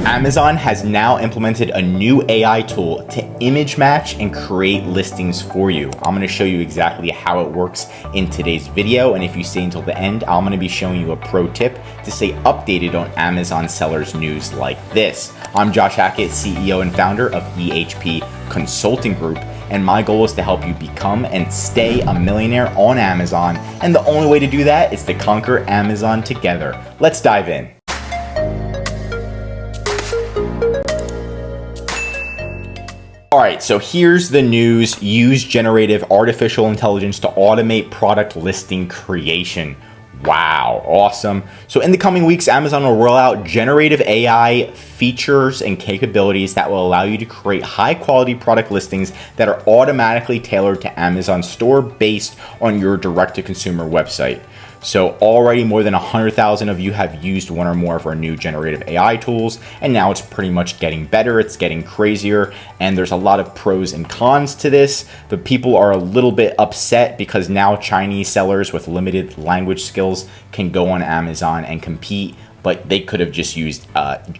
Amazon has now implemented a new AI tool to image match and create listings for you. I'm going to show you exactly how it works in today's video, and if you stay until the end, I'm going to be showing you a pro tip to stay updated on Amazon sellers news like this. I'm Josh Hackett, CEO and founder of EHP Consulting Group, and my goal is to help you become and stay a millionaire on Amazon, and the only way to do that is to conquer Amazon together. Let's dive in. All right, so here's the news. Use generative artificial intelligence to automate product listing creation. Wow, awesome. So in the coming weeks, Amazon will roll out generative AI features and capabilities that will allow you to create high quality product listings that are automatically tailored to Amazon store based on your direct to consumer website. So already more than 100,000 of you have used one or more of our new generative AI tools, and now it's pretty much getting better, it's getting crazier, and there's a lot of pros and cons to this. The people are a little bit upset because now Chinese sellers with limited language skills can go on Amazon and compete, but they could have just used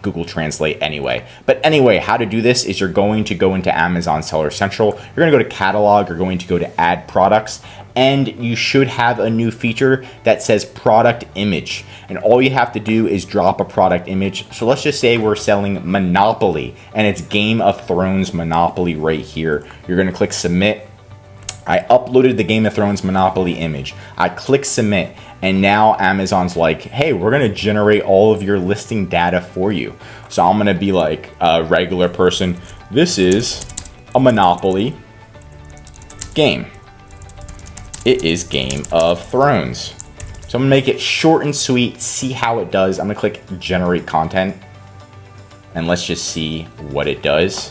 Google Translate anyway. But anyway, how to do this is you're going to go into Amazon Seller Central, you're gonna go to Catalog, you're going to go to Add Products, and you should have a new feature that says product image. And all you have to do is drop a product image. So let's just say we're selling Monopoly, and it's Game of Thrones Monopoly right here. You're gonna click submit. I uploaded the Game of Thrones Monopoly image. I click submit, and now Amazon's like, hey, we're gonna generate all of your listing data for you. So I'm gonna be like a regular person. This is a Monopoly game. It is Game of Thrones. So I'm gonna make it short and sweet, see how it does. I'm gonna click generate content, and let's just see what it does.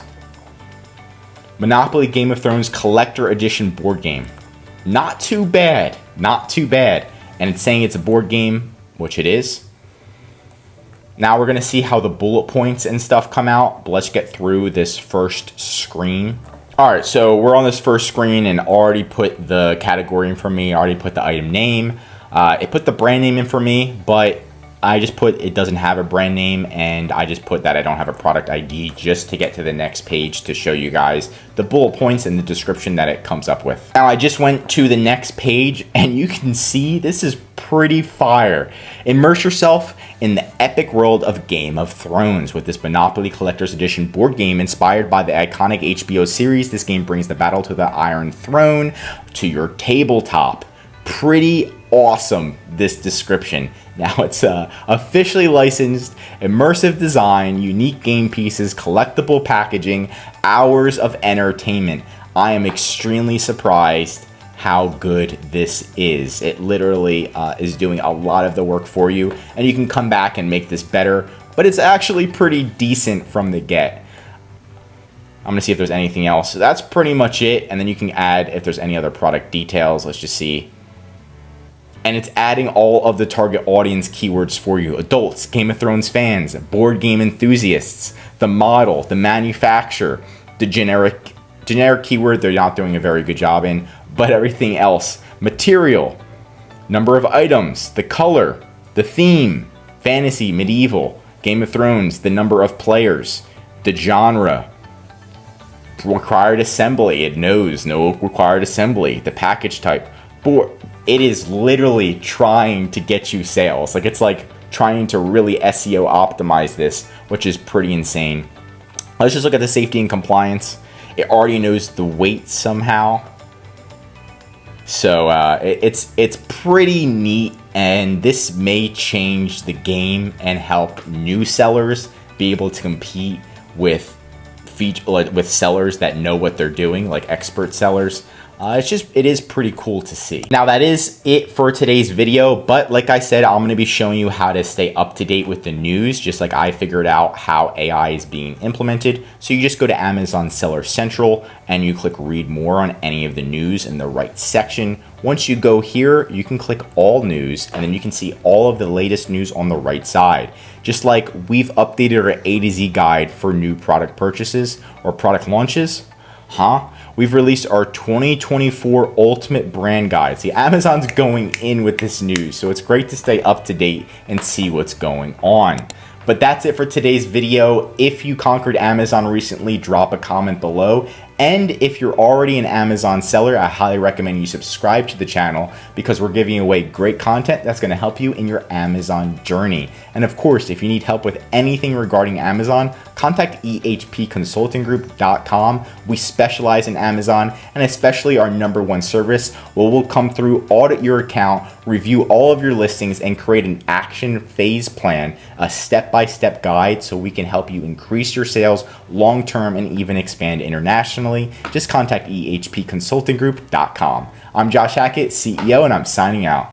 Monopoly Game of Thrones Collector Edition board game. Not too bad, not too bad. And it's saying it's a board game, which it is. Now we're gonna see how the bullet points and stuff come out, but let's get through this first screen. All right, so we're on this first screen and already put the category in for me, already put the item name. It put the brand name in for me, but I just put it doesn't have a brand name, and I just put that I don't have a product ID just to get to the next page to show you guys the bullet points and the description that it comes up with. Now I just went to the next page, and you can see this is pretty fire. Immerse yourself in the epic world of Game of Thrones with this Monopoly Collector's Edition board game inspired by the iconic HBO series. This game brings the battle to the Iron Throne to your tabletop. Pretty awesome, this description. Now it's officially licensed, immersive design, unique game pieces, collectible packaging, hours of entertainment. I am extremely surprised how good this is. It literally is doing a lot of the work for you, and you can come back and make this better, but it's actually pretty decent from the get. I'm gonna see if there's anything else. So that's pretty much it, and then you can add if there's any other product details. Let's just see. And it's adding all of the target audience keywords for you. Adults, Game of Thrones fans, board game enthusiasts, the model, the manufacturer, the generic keyword they're not doing a very good job in, but everything else. Material, number of items, the color, the theme, fantasy, medieval, Game of Thrones, the number of players, the genre, required assembly, it knows no required assembly, the package type, board. It is literally trying to get you sales. Like it's like trying to really SEO optimize this, which is pretty insane. Let's just look at the safety and compliance. It already knows the weight somehow. So it's pretty neat, and this may change the game and help new sellers be able to compete with sellers that know what they're doing, like expert sellers. It is pretty cool to see. Now that is it for today's video, but like I said, I'm gonna be showing you how to stay up to date with the news, just like I figured out how AI is being implemented. So you just go to Amazon Seller Central and you click read more on any of the news in the right section. Once you go here, you can click all news, and then you can see all of the latest news on the right side. Just like we've updated our A to Z guide for new product purchases or product launches, we've released our 2024 Ultimate Brand Guide. See, Amazon's going in with this news, so it's great to stay up to date and see what's going on. But that's it for today's video. If you conquered Amazon recently, drop a comment below. And if you're already an Amazon seller, I highly recommend you subscribe to the channel because we're giving away great content that's going to help you in your Amazon journey. And of course, if you need help with anything regarding Amazon, contact ehpconsultinggroup.com. We specialize in Amazon, and especially our #1 service where we'll come through, audit your account, review all of your listings, and create an action phase plan, a step-by-step guide so we can help you increase your sales long-term and even expand internationally. Just contact ehpconsultinggroup.com. I'm Josh Hackett, CEO, and I'm signing out.